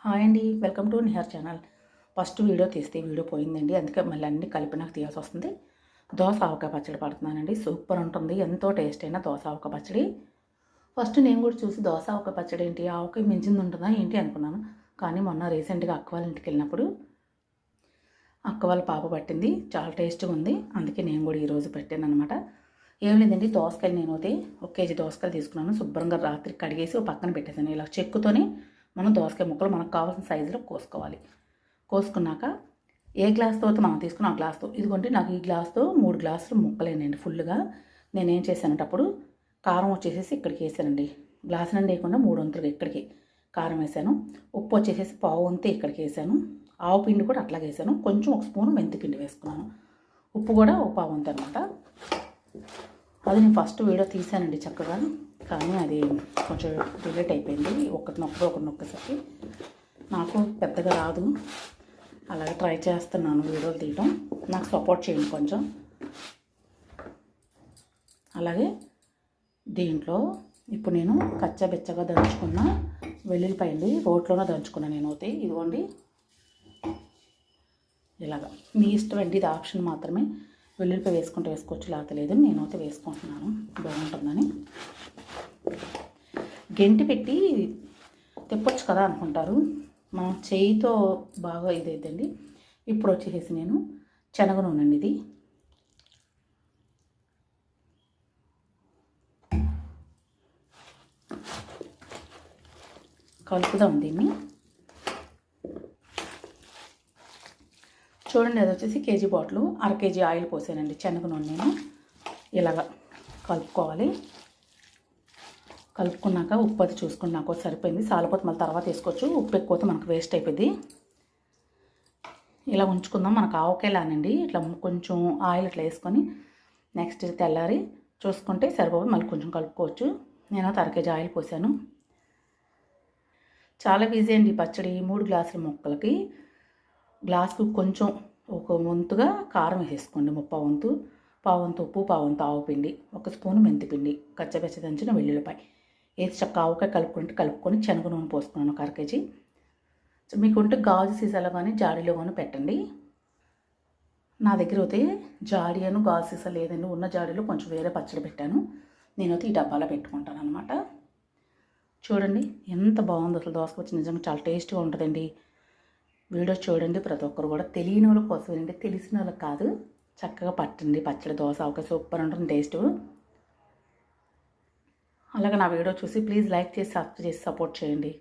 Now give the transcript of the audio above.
Hi అండి, welcome to Nihar channel. First video తీస్తే video పోయిందండి, అందుకే మళ్ళీ అన్ని కలిపి నాకు తీయాల్సి వస్తుంది. దోస ఆవకాయ పచ్చడి పడుతున్నానండి. సూపర్ ఉంటుంది, ఎంతో టేస్ట్ అయిన దోస ఆవకాయ పచ్చడి. ఫస్ట్ నేను కూడా చూసి దోస ఆవకాయ పచ్చడి ఏంటి, ఆవకాయ మించింది ఉంటుందా ఏంటి అనుకున్నాను. కానీ మొన్న రీసెంట్గా అక్క వాళ్ళ ఇంటికి వెళ్ళినప్పుడు అక్క వాళ్ళ పాప పట్టింది, చాలా టేస్ట్గా ఉంది. అందుకే నేను కూడా ఈరోజు పెట్టాను అనమాట. ఏం లేదండి, దోసకాయలు నేను అయితే 1 కేజీ దోసకాయలు తీసుకున్నాను. శుభ్రంగా రాత్రి కడిగేసి ఒక పక్కన పెట్టేసాను. ఇలా చెక్కుతోనే మనం దోసకాయ ముక్కలు మనకు కావాల్సిన సైజులో కోసుకోవాలి. కోసుకున్నాక ఏ గ్లాస్తో అయితే మనం తీసుకున్న ఆ గ్లాస్తో, ఇదిగోండి నాకు ఈ గ్లాస్తో 3 గ్లాసులు ముక్కలేనండి ఫుల్గా. నేనేం చేశానంటే అప్పుడు కారం వచ్చేసేసి ఇక్కడికి వేసానండి. గ్లాసు నుండి వేయకుండా 3 వంతులుగా ఇక్కడికి కారం వేసాను. ఉప్పు వచ్చేసేసి పావు వంతు ఇక్కడికి వేసాను. ఆవు పిండి కూడా అట్లాగే వేసాను. కొంచెం 1 స్పూను మెంతి పిండి వేసుకున్నాను. ఉప్పు కూడా ఒక పావు వంతు అనమాట. అది నేను ఫస్ట్ వీడియో తీసానండి చక్కగా, కానీ అది కొంచెం డిలీట్ అయిపోయింది. ఒకటి నొక్కేసరికి నాకు పెద్దగా రాదు. అలాగే ట్రై చేస్తున్నాను వీడియోలు తీయటం, నాకు సపోర్ట్ చేయండి కొంచెం. అలాగే దీంట్లో ఇప్పుడు నేను కచ్చబెచ్చగా దంచుకున్న వెల్లుల్లిపాయలు రోట్లోనే దంచుకున్నాను నేను అయితే. ఇదిగోండి ఇలాగా మీ ఇష్టం అండి, ఇది ఆప్షన్ మాత్రమే. వెల్లుల్లిపాయ వేసుకుంటే వేసుకోవచ్చు, లేకపోతే లేదు. నేనైతే వేసుకుంటున్నాను, బాగుంటుందని. గెంటి పెట్టి తిప్పొచ్చు కదా అనుకుంటారు, మనం చేయితో బాగా ఇదైందండి. ఇప్పుడు వచ్చేసి నేను శనగ నూనె అండి, ఇది కలుపుదాం దీన్ని. చూడండి, అది వచ్చేసి కేజీ బాటిల్ 1/2 కేజీ ఆయిల్ పోసానండి శనగ నూనె. నేను ఇలాగా కలుపుకోవాలి. కలుపుకున్నాక ఉప్పు అది చూసుకుని నాకు సరిపోయింది. సాలపోతే మళ్ళీ తర్వాత వేసుకోవచ్చు, ఉప్పు ఎక్కువైతే మనకు వేస్ట్ అయిపోయింది. ఇలా ఉంచుకుందాం. మనకు ఆవకాయలానండి, ఇట్లా కొంచెం ఆయిల్ ఇట్లా వేసుకొని నెక్స్ట్ తెల్లారి చూసుకుంటే సరిపోయి మళ్ళీ కొంచెం కలుపుకోవచ్చు. నేను 1/2 కేజీ ఆయిల్ పోసాను. చాలా ఈజీ అండి పచ్చడి. 3 గ్లాసుల ముక్కలకి గ్లాసుకు కొంచెం ఒక వంతుగా కారం వేసేసుకోండి, ముప్పావు వంతు, పావు వంతు ఉప్పు, పావు వంతు ఆవు పిండి, 1 స్పూను మెంతిపిండి, కచ్చబెచ్చ దంచిన వెల్లుల్లిపాయ వేసి చక్క ఆవకాయ కలుపుకొని శనగ నూనె పోసుకున్నాను 1/2 కేజీ. మీకుంటే గాజు సీసాలో కానీ జాడీలో కానీ పెట్టండి. నా దగ్గర అయితే జాడీ గాజు సీసా లేదండి. ఉన్న జాడీలో కొంచెం వేరే పచ్చడి పెట్టాను. నేనైతే ఈ డబ్బాలో పెట్టుకుంటాను అనమాట. చూడండి ఎంత బాగుందో అసలు దోసకాయ వచ్చి, నిజంగా చాలా టేస్ట్గా ఉంటుందండి. వీడియో చూడండి ప్రతి ఒక్కరు కూడా, తెలియని వాళ్ళ కోసమేనండి, తెలిసిన వాళ్ళకి కాదు. చక్కగా పట్టండి పచ్చడి, దోస ఆవకాయ సూపర్ ఉంటుంది టేస్ట్. అలాగే నా వీడియో చూసి ప్లీజ్ లైక్ చేసి సబ్స్క్రైబ్ చేసి సపోర్ట్ చేయండి.